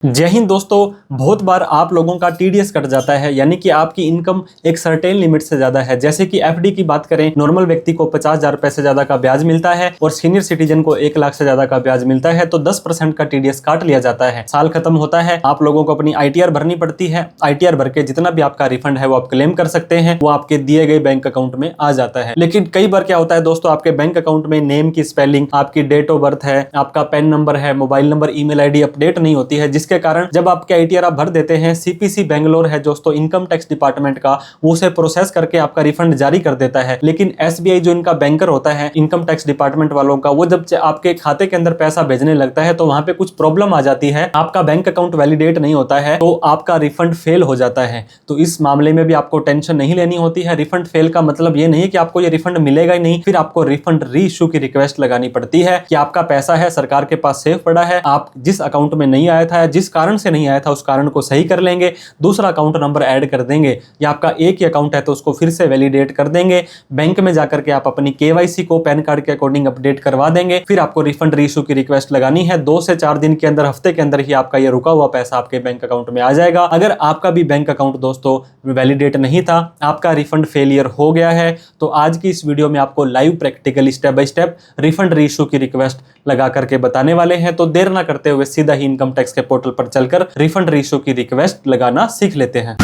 जय हिंद दोस्तों। बहुत बार आप लोगों का टीडीएस कट जाता है, यानी कि आपकी इनकम एक सर्टेन लिमिट से ज्यादा है। जैसे कि एफडी की बात करें, नॉर्मल व्यक्ति को 50,000 रुपए से ज्यादा का ब्याज मिलता है और सीनियर सिटीजन को 1 लाख से ज्यादा का ब्याज मिलता है, तो 10% का टीडीएस काट लिया जाता है। साल खत्म होता है, आप लोगों को अपनी आईटीआर भरनी पड़ती है। आईटीआर भर के जितना भी आपका रिफंड है वो आप क्लेम कर सकते हैं, वो आपके दिए गए बैंक अकाउंट में आ जाता है। लेकिन कई बार क्या होता है दोस्तों, आपके बैंक अकाउंट में नेम की स्पेलिंग, आपकी डेट ऑफ बर्थ है, आपका पैन नंबर है, mobile number, email ID update नहीं होती है, जिसके कारण जब आप आईटीआर आप भर देते हैं, सीपीसी बेंगलोर है दोस्तों, इनकम टैक्स डिपार्टमेंट का, वो उसे प्रोसेस करके आपका रिफंड जारी कर देता है। लेकिन एसबीआई जो इनका बैंकर होता है, इनकम टैक्स डिपार्टमेंट वालों का, वो जब आपके खाते के अंदर पैसा भेजने लगता है तो वहां पे कुछ प्रॉब्लम आ जाती है, आपका बैंक अकाउंट वैलिडेट नहीं होता है, तो आपका रिफंड फेल हो जाता है। तो इस मामले में भी आपको टेंशन नहीं लेनी होती है। रिफंड फेल का मतलब ये नहीं है कि आपको ये रिफंड मिलेगा ही नहीं, फिर आपको रिफंड री इशू की रिक्वेस्ट लगानी पड़ती है कि आपका पैसा है सरकार के पास सेफ पड़ा है, आप जिस अकाउंट में नहीं आया था, जिस कारण से नहीं आया था उस कारण को सही कर लेंगे, दूसरा अकाउंट नंबर ऐड कर देंगे, या आपका एक ही अकाउंट है तो उसको फिर से वैलिडेट कर देंगे। बैंक में जाकर के आप अपनी केवाईसी को पैन कार्ड के अकॉर्डिंग अपडेट करवा देंगे, फिर आपको रिफंड रीइशू की रिक्वेस्ट लगानी है। 2 से 4 दिन के अंदर, हफ्ते के अंदर ही आपका ये रुका हुआ पैसा आपके बैंक अकाउंट में आ जाएगा। अगर आपका भी बैंक अकाउंट दोस्तों वैलिडेट नहीं था, आपका रिफंड फेलियर हो गया है, तो आज की इस वीडियो में आपको live practically step by step refund reissue की रिक्वेस्ट लगा करके बताने वाले हैं। तो देर ना करते हुए सीधा ही इनकम टैक्स के पोर्टल पर चलकर रिफंड रीइशू की रिक्वेस्ट लगाना सीख लेते हैं।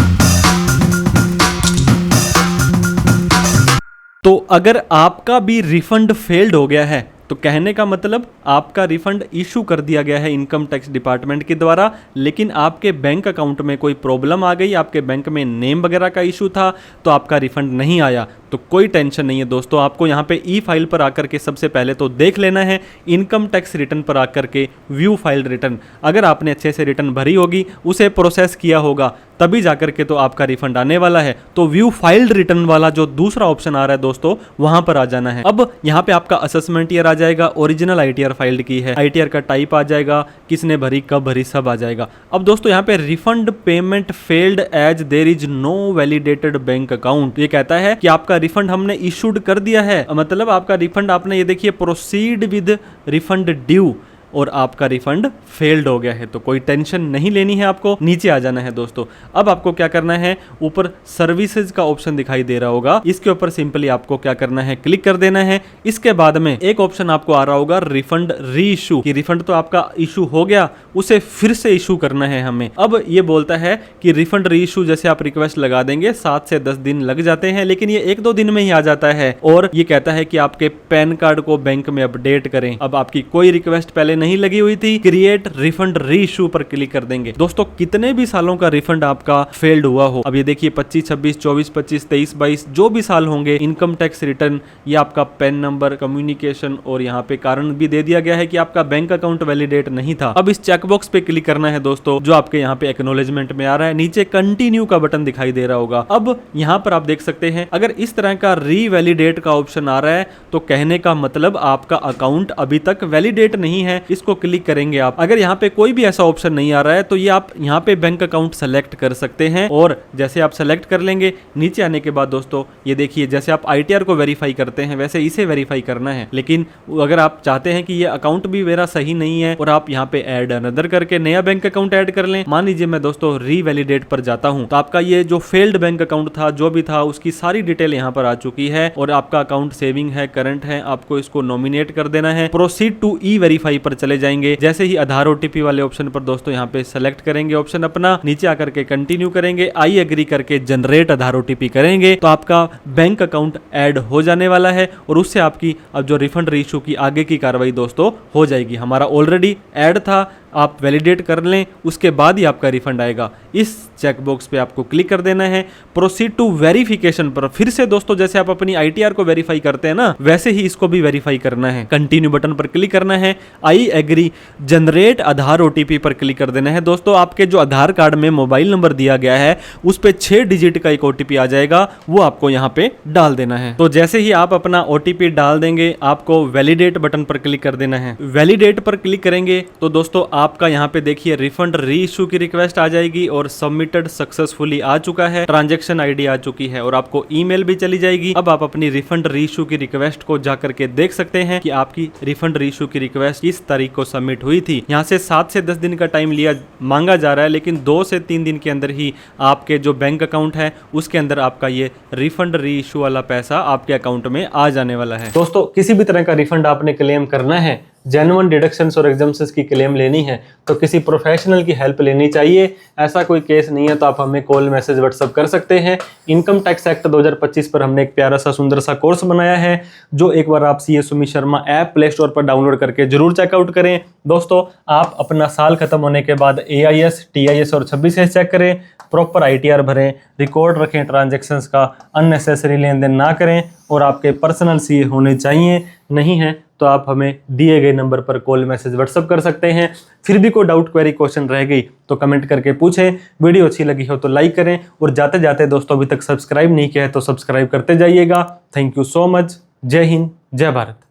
तो अगर आपका भी रिफंड फेल्ड हो गया है, तो कहने का मतलब आपका रिफंड इशू कर दिया गया है इनकम टैक्स डिपार्टमेंट के द्वारा, लेकिन आपके बैंक अकाउंट में कोई प्रॉब्लम आ गई, आपके बैंक में नेम वगैरह का इशू था, तो आपका रिफंड नहीं आया, तो कोई टेंशन नहीं है दोस्तों। आपको यहाँ पे ई फाइल पर आकर के सबसे पहले तो देख लेना है, इनकम टैक्स रिटर्न पर आकर के व्यू फाइल रिटर्न, अगर आपने अच्छे से रिटर्न भरी होगी, उसे प्रोसेस किया होगा, तभी जाकर के तो आपका रिफंड आने वाला है। तो व्यू फाइल्ड रिटर्न वाला जो दूसरा ऑप्शन आ रहा है दोस्तों, वहां पर आ जाना है। अब यहाँ पे आपका असेसमेंट ईयर आ जाएगा, ओरिजिनल आईटीआर फाइल्ड की है, आईटीआर का टाइप आ जाएगा, किसने भरी, कब भरी, सब आ जाएगा। अब दोस्तों यहाँ पे refund payment failed as there is no validated bank account, ये कहता है कि आपका रिफंड हमने इशूड कर दिया है, मतलब आपका रिफंड, आपने ये देखिए प्रोसीड विद रिफंड ड्यू, और आपका रिफंड फेल्ड हो गया है। तो कोई टेंशन नहीं लेनी है, आपको नीचे आ जाना है दोस्तों। अब आपको क्या करना है, ऊपर सर्विसेज का ऑप्शन दिखाई दे रहा होगा, इसके ऊपर सिंपली आपको क्या करना है, क्लिक कर देना है। इसके बाद में एक ऑप्शन आपको आ रहा होगा रिफंड री इशू, कि रिफंड तो आपका इशू हो गया, उसे फिर से इशू करना है हमें। अब ये बोलता है कि रिफंड री इशू जैसे आप रिक्वेस्ट लगा देंगे 7 से 10 दिन लग जाते हैं, लेकिन ये 1-2 दिन में ही आ जाता है। और ये कहता है कि आपके पैन कार्ड को बैंक में अपडेट करें। अब आपकी कोई रिक्वेस्ट पहले नहीं लगी हुई थी, क्रिएट रिफंड री इशू पर क्लिक कर देंगे। दोस्तों कितने भी सालों का रिफंड आपका फेल्ड हुआ हो, अब ये देखिए 25, 26, 24, 25, 23, 22 जो भी साल होंगे, इनकम टैक्स रिटर्न, ये आपका पैन नंबर, कम्युनिकेशन, और यहाँ पे कारण भी दे दिया गया है कि आपका बैंक अकाउंट वैलिडेट नहीं था। अब इस चेकबॉक्स पे क्लिक करना है दोस्तों, जो आपके यहाँ पे एक्नॉलेजमेंट में आ रहा है, नीचे कंटिन्यू का बटन दिखाई दे रहा होगा। अब यहाँ पर आप देख सकते हैं, अगर इस तरह का री वैलिडेट का ऑप्शन आ रहा है, तो कहने का मतलब आपका अकाउंट अभी तक वैलिडेट नहीं है, इसको क्लिक करेंगे आप। अगर यहाँ पे कोई भी ऐसा ऑप्शन नहीं आ रहा है, तो ये आप यहाँ पे बैंक अकाउंट सेलेक्ट कर सकते हैं, और जैसे आप सेलेक्ट कर लेंगे, नीचे आने के बाद दोस्तों ये देखिए, जैसे आप आईटीआर को वेरीफाई करते हैं वैसे इसे वेरीफाई करना है। लेकिन अगर आप चाहते हैं कि ये अकाउंट भी मेरा सही नहीं है, और आप यहाँ पे ऐड अनदर करके नया बैंक अकाउंट ऐड कर लें, मान लीजिए मैं दोस्तों री वैलिडेट पर जाता हूँ, तो आपका ये जो फेल्ड बैंक अकाउंट था, जो भी था, उसकी सारी डिटेल यहाँ पर आ चुकी है, और आपका अकाउंट सेविंग है, करंट है, आपको इसको नॉमिनेट कर देना है। प्रोसीड टू ई वेरीफाई पर चले जाएंगे, जैसे ही आधार ओटीपी वाले ऑप्शन पर दोस्तों यहाँ पे सेलेक्ट करेंगे ऑप्शन अपना, नीचे आकर के कंटिन्यू करेंगे, आई एग्री करके जनरेट आधार ओटीपी करेंगे, तो आपका बैंक अकाउंट ऐड हो जाने वाला है, और उससे आपकी अब जो रिफंड रीइशू की आगे की कार्रवाई दोस्तों हो जाएगी। हमारा ऑलरेडी ऐड था, आप वैलिडेट कर लें, उसके बाद ही आपका रिफंड आएगा। इस चेकबॉक्स पे आपको क्लिक कर देना है। प्रोसीड टू वेरिफिकेशन पर फिर से दोस्तों, जैसे आप अपनी आईटीआर को वेरीफाई करते हैं ना, वैसे ही इसको भी वेरीफाई करना है। कंटिन्यू बटन पर क्लिक करना है, I agree, generate Aadhaar OTP पर क्लिक कर देना है। दोस्तों आपके जो आधार कार्ड में मोबाइल नंबर दिया गया है, उस पे 6 डिजिट का एक ओटीपी आ जाएगा, वो आपको यहाँ पे डाल देना है। तो जैसे ही आप अपना ओटीपी डाल देंगे, आपको वैलिडेट बटन पर क्लिक कर देना है। वैलिडेट पर क्लिक करेंगे तो दोस्तों आपका यहाँ पे देखिए रिफंड री इशू की रिक्वेस्ट आ जाएगी और सबमिटेड सक्सेसफुली आ चुका है, ट्रांजैक्शन आईडी आ चुकी है और आपको ईमेल भी चली जाएगी। अब आप अपनी रिफंड री इशू की रिक्वेस्ट को जाकर के देख सकते हैं कि आपकी रिफंड री इशू की रिक्वेस्ट किस तारीख को सबमिट हुई थी। यहाँ से 7 से 10 दिन का टाइम मांगा जा रहा है, लेकिन 2 से 3 दिन के अंदर ही आपके जो बैंक अकाउंट है उसके अंदर आपका ये रिफंड री इशू वाला पैसा आपके अकाउंट में आ जाने वाला है। दोस्तों, किसी भी तरह का रिफंड आपने क्लेम करना है, जेन्युइन डिडक्शंस और एग्जम्पशंस की क्लेम लेनी है, तो किसी प्रोफेशनल की हेल्प लेनी चाहिए। ऐसा कोई केस नहीं है तो आप हमें कॉल, मैसेज, व्हाट्सएप कर सकते हैं। इनकम टैक्स एक्ट 2025 पर हमने एक प्यारा सा सुंदर सा कोर्स बनाया है, जो एक बार आप CA Sumit Sharma app play store पर डाउनलोड करके जरूर चेकआउट करें। दोस्तों, आप अपना साल खत्म होने के बाद AIS, TIS और 26S चेक करें, प्रॉपर ITR भरें, रिकॉर्ड रखें ट्रांजेक्शन्स का, अननेसेसरी लेन देन ना करें और आपके पर्सनल सीए होने चाहिए। नहीं है तो आप हमें दिए गए नंबर पर कॉल, मैसेज, व्हाट्सएप कर सकते हैं। फिर भी कोई डाउट, क्वेरी, क्वेश्चन रह गई तो कमेंट करके पूछें। वीडियो अच्छी लगी हो तो लाइक करें और जाते जाते दोस्तों अभी तक सब्सक्राइब नहीं किया है तो सब्सक्राइब करते जाइएगा। Thank you so much. जय हिंद, जय भारत।